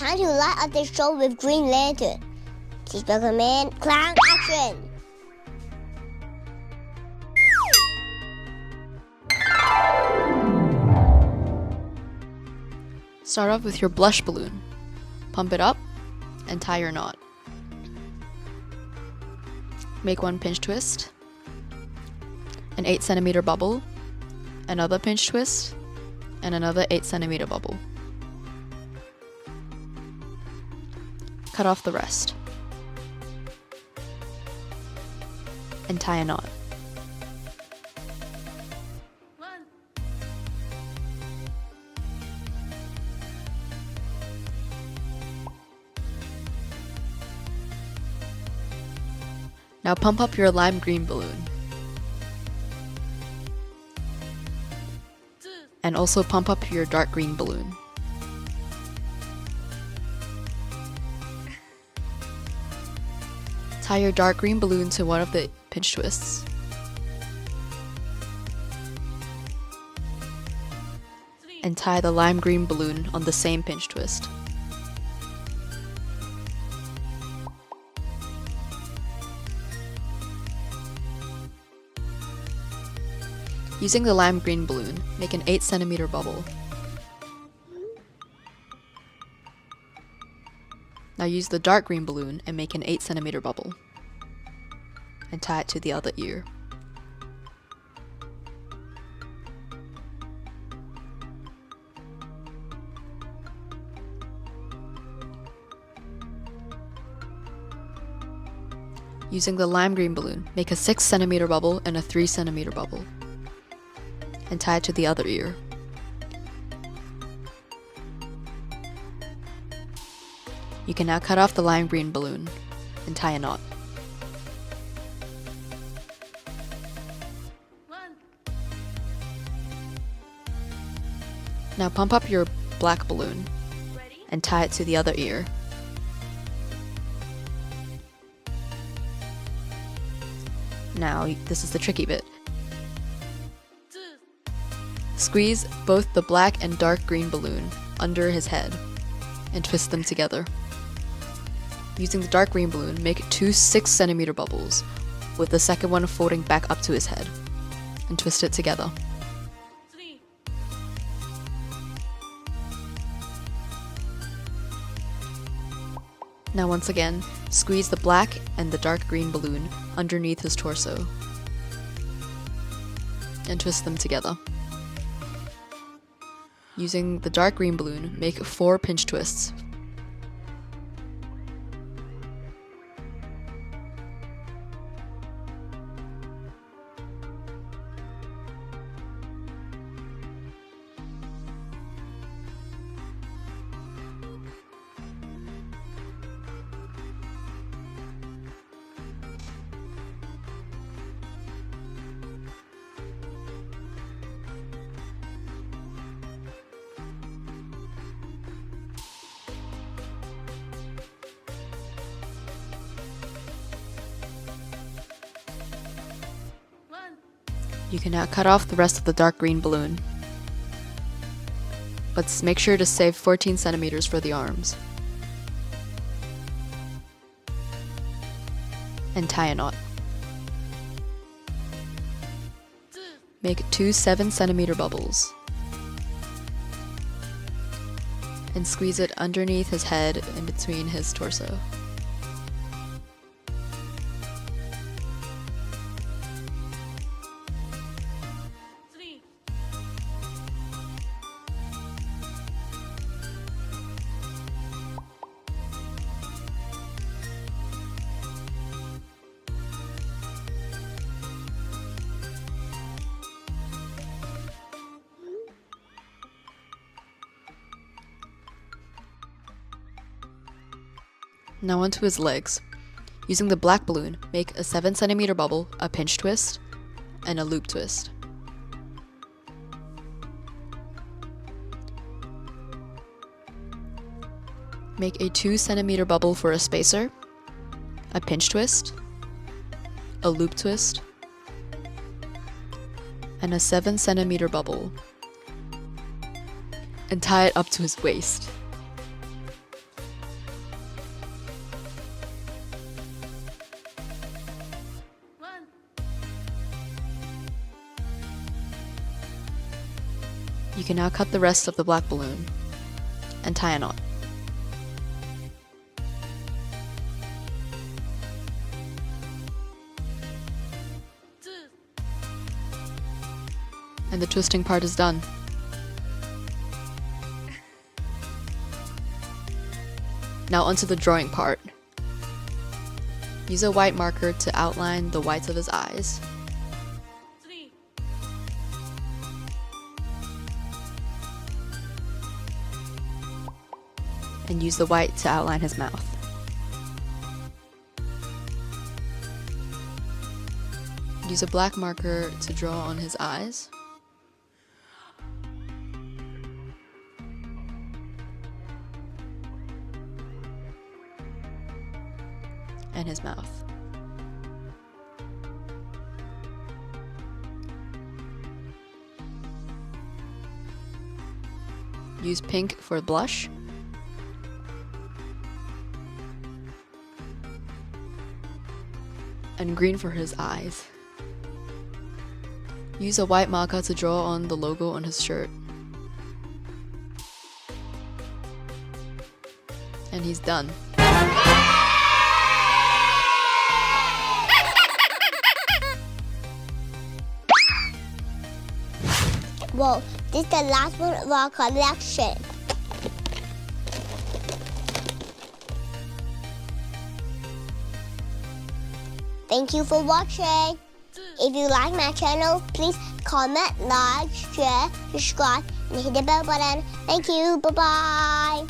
time to light up the show with green lantern. Seatbelt command, clown action! Start off with your blush balloon. Pump it up and tie your knot. Make one pinch twist, an 8 centimeter bubble, another pinch twist, and another 8 centimeter bubble. Cut off the rest and tie a knot. Now pump up your lime green balloon. And also pump up your dark green balloon. Tie your dark green balloon to one of the pinch twists. And tie the lime green balloon on the same pinch twist. Using the lime green balloon, make an 8 centimeter bubble. Now use the dark green balloon and make an 8 centimeter bubble. And tie it to the other ear. Using the lime green balloon, make a 6 centimeter bubble and a 3 centimeter bubble. And tie it to the other ear. You can now cut off the lime green balloon and tie a knot. Now pump up your black balloon and tie it to the other ear. Now, this is the tricky bit. Squeeze both the black and dark green balloon under his head and twist them together. Using the dark green balloon, make 2 6 centimeter bubbles, with the second one folding back up to his head, and twist it together. Now once again, squeeze the black and the dark green balloon underneath his torso, and twist them together. Using the dark green balloon, make 4 pinch twists. You can now cut off the rest of the dark green balloon. But make sure to save 14 centimeters for the arms. And tie a knot. Make 2 7 centimeter bubbles. And squeeze it underneath his head in between his torso. Now onto his legs. Using the black balloon, make a 7 centimeter bubble, a pinch twist, and a loop twist. Make a 2 centimeter bubble for a spacer, a pinch twist, a loop twist, and a 7 centimeter bubble, and tie it up to his waist. can now cut the rest of the black balloon and tie a knot. And the twisting part is done. Now onto the drawing part. Use a white marker to outline the whites of his eyes. And use the white to outline his mouth. Use a black marker to draw on his eyes. And his mouth. Use pink for blush. And green for his eyes. Use a white marker to draw on the logo on his shirt. And he's done. Whoa, this is the last one of our collection. Thank you for watching. If you like my channel, please comment, like, share, subscribe, and hit the bell button. Thank you. Bye-bye.